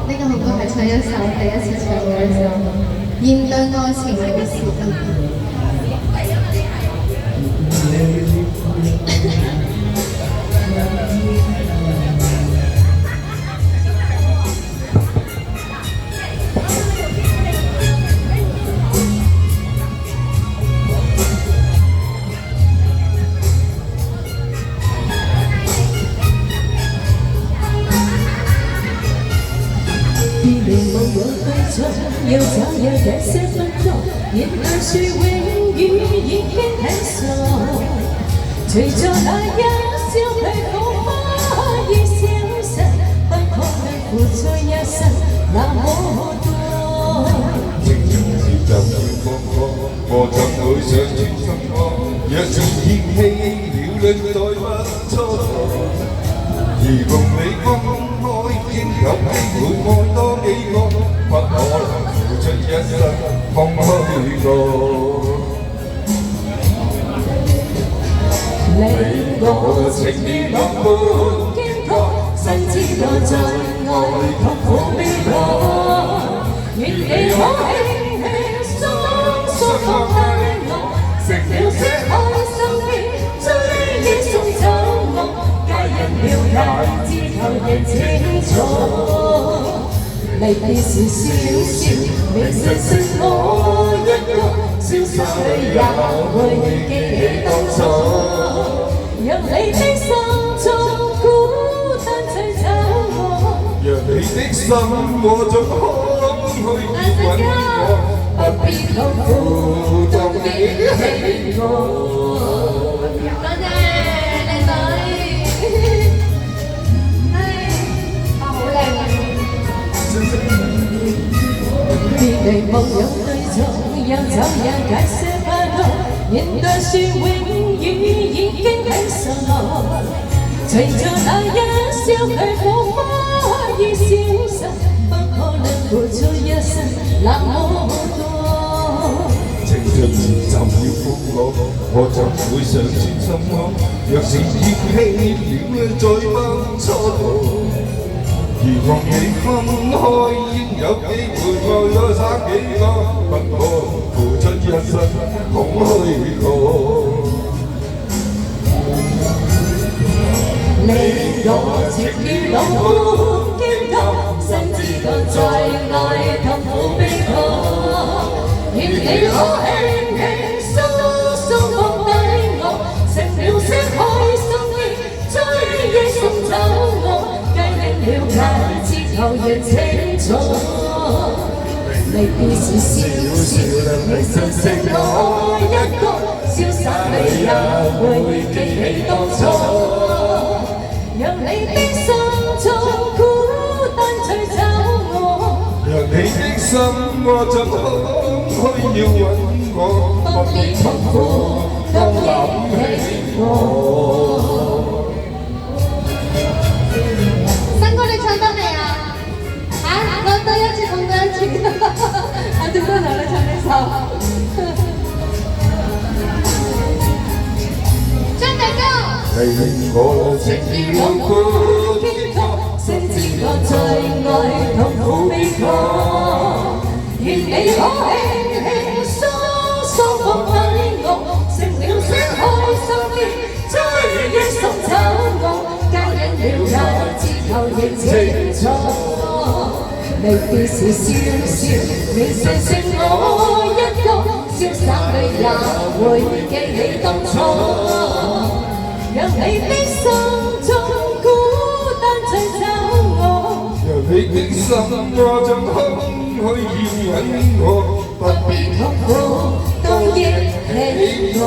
呢個好歌係唱一首第一次唱嘅時候，現對愛情嘅時候。別離無有對象，要找有這些分鐘，熱淚說永遠已經很傻。隨着那一笑佢火花已消失，不可能付出一生那麼多。情人節就要放過，我怎會想專心過？若是厭棄了戀再不蹉跎。如共你分開，應有機會愛多幾個，不可能付出一生空虛過。你我情意樂滿肩托，身知道在愛痛苦悲歌，願你可輕輕鬆鬆放低我，食了些開心的，追憶送走我。人了解之後認清楚，離別時笑笑，明實剩我一個，消失裏也會記起當初。讓你的心中孤單追找我，讓你的心我總空虛揾我，不必痛苦當憶起我。別離無有對象，又怎樣解釋不到？面對說永遠已經很傻。隨着那一笑佢火花已消失，不可能付出一生那麼多。情人節就要放我，我怎會想專心愛？若是厭棄了再不蹉跎。如共你分開，應有機會愛多3幾個，不可付出一生空虛過。你我情意濃滿肩托，身知道在愛痛苦悲歌，願你可輕輕鬆鬆放低我，食了些開心的，追憶送走我。了解之後認清楚，離別時笑笑，你相識我一個，瀟灑裏也會記起當初。讓你的心中孤單追找我，讓你的心我怎空虛要揾我，不必痛苦當諗起我。唱得未啊？我多一次，送多一次。我點解同你唱呢首？張大哥。你我情意濃滿肩托，先知我在愛痛苦悲歌，願你可輕輕鬆鬆放低我，食了些開心的，追憶送走我，家人了解。後認清楚，離別時笑笑，你剩我一個，瀟灑裏也會記起當初。讓你的心中孤單追找我，讓你的心我怎空虛要揾我，不必痛苦都憶起我。